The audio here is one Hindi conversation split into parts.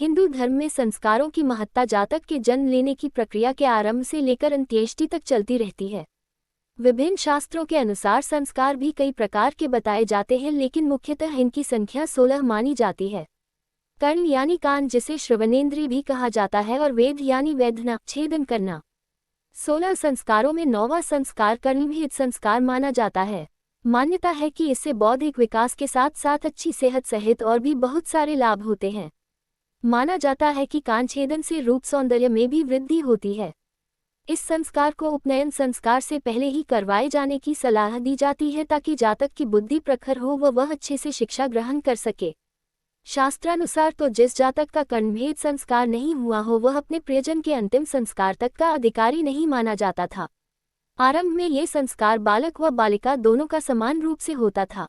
हिंदू धर्म में संस्कारों की महत्ता जातक के जन्म लेने की प्रक्रिया के आरंभ से लेकर अंत्येष्टि तक चलती रहती है। विभिन्न शास्त्रों के अनुसार संस्कार भी कई प्रकार के बताए जाते हैं, लेकिन मुख्यतः इनकी संख्या 16 मानी जाती है। कर्ण यानी कान, जिसे श्रवणेंद्रिय भी कहा जाता है, और वेद यानी वेदना, छेदन करना। 16 संस्कारों में 9वां संस्कार कर्मभेद संस्कार माना जाता है। मान्यता है कि इससे बौद्धिक विकास के साथ साथ अच्छी सेहत सहित और भी बहुत सारे लाभ होते हैं। माना जाता है कि कान छेदन से रूप सौंदर्य में भी वृद्धि होती है। इस संस्कार को उपनयन संस्कार से पहले ही करवाए जाने की सलाह दी जाती है, ताकि जातक की बुद्धि प्रखर हो व वह अच्छे से शिक्षा ग्रहण कर सके। शास्त्रानुसार तो जिस जातक का कर्णभेद संस्कार नहीं हुआ हो, वह अपने प्रियजन के अंतिम संस्कार तक का अधिकारी नहीं माना जाता था। आरंभ में ये संस्कार बालक व बालिका दोनों का समान रूप से होता था।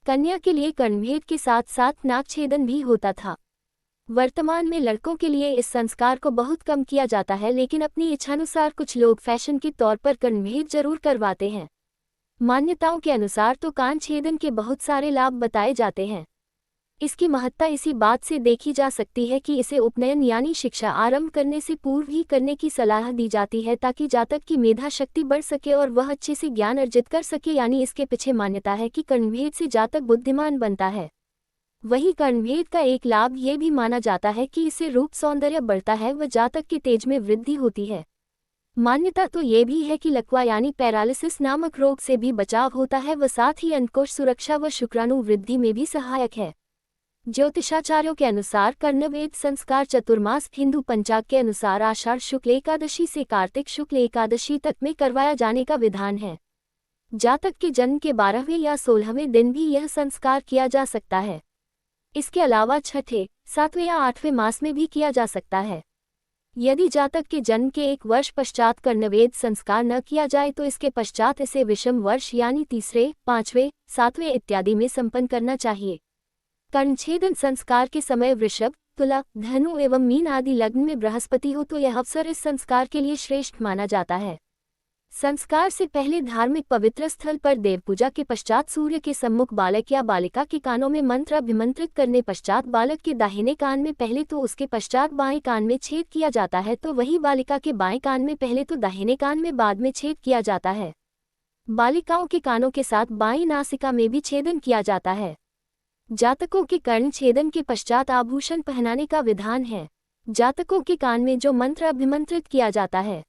कन्या के लिए कर्णभेद के साथ साथ नाकछेदन भी होता था। वर्तमान में लड़कों के लिए इस संस्कार को बहुत कम किया जाता है, लेकिन अपनी इच्छानुसार कुछ लोग फैशन के तौर पर कर्णभेद जरूर करवाते हैं। मान्यताओं के अनुसार तो कान छेदन के बहुत सारे लाभ बताए जाते हैं। इसकी महत्ता इसी बात से देखी जा सकती है कि इसे उपनयन यानी शिक्षा आरंभ करने से पूर्व ही करने की सलाह दी जाती है, ताकि जातक की मेधा शक्ति बढ़ सके और वह अच्छे से ज्ञान अर्जित कर सके। यानी इसके पीछे मान्यता है कि कर्णभेद से जातक बुद्धिमान बनता है। वहीं कर्णभेद का एक लाभ ये भी माना जाता है कि इससे रूप सौंदर्य बढ़ता है व जातक के तेज में वृद्धि होती है। मान्यता तो ये भी है कि लकवा यानी पैरालिसिस नामक रोग से भी बचाव होता है व साथ ही अंडकोश सुरक्षा व शुक्राणु वृद्धि में भी सहायक है। ज्योतिषाचार्यों के अनुसार कर्णभेद संस्कार चतुर्मास हिंदू पंचाग के अनुसार आषाढ़ शुक्ल एकादशी से कार्तिक शुक्ल एकादशी तक में करवाया जाने का विधान है। जातक के जन्म के 12वें या 16वें दिन भी यह संस्कार किया जा सकता है। इसके अलावा छठे, 7वें या 8वें मास में भी किया जा सकता है। यदि जातक के जन्म के 1 वर्ष पश्चात कर्णभेद संस्कार न किया जाए तो इसके पश्चात इसे विषम वर्ष यानी तीसरे, 5वें, 7वें इत्यादि में संपन्न करना चाहिए। कर्णछेदन संस्कार के समय वृषभ, तुला, धनु एवं मीन आदि लग्न में बृहस्पति हो तो यह अवसर इस संस्कार के लिए श्रेष्ठ माना जाता है। संस्कार से पहले धार्मिक पवित्र स्थल पर देव पूजा के पश्चात सूर्य के सम्मुख बालक या बालिका के कानों में मंत्र अभिमंत्रित करने पश्चात बालक के दाहिने कान में पहले तो उसके पश्चात बाएं कान में छेद किया जाता है, तो वही बालिका के बाएं कान में पहले तो दाहिने कान में बाद में छेद किया जाता है। बालिकाओं के कानों के साथ बाईं नासिका में भी छेदन किया जाता है। जातकों के कर्ण छेदन के पश्चात आभूषण पहनाने का विधान है। जातकों के कान में जो मंत्र अभिमंत्रित किया जाता है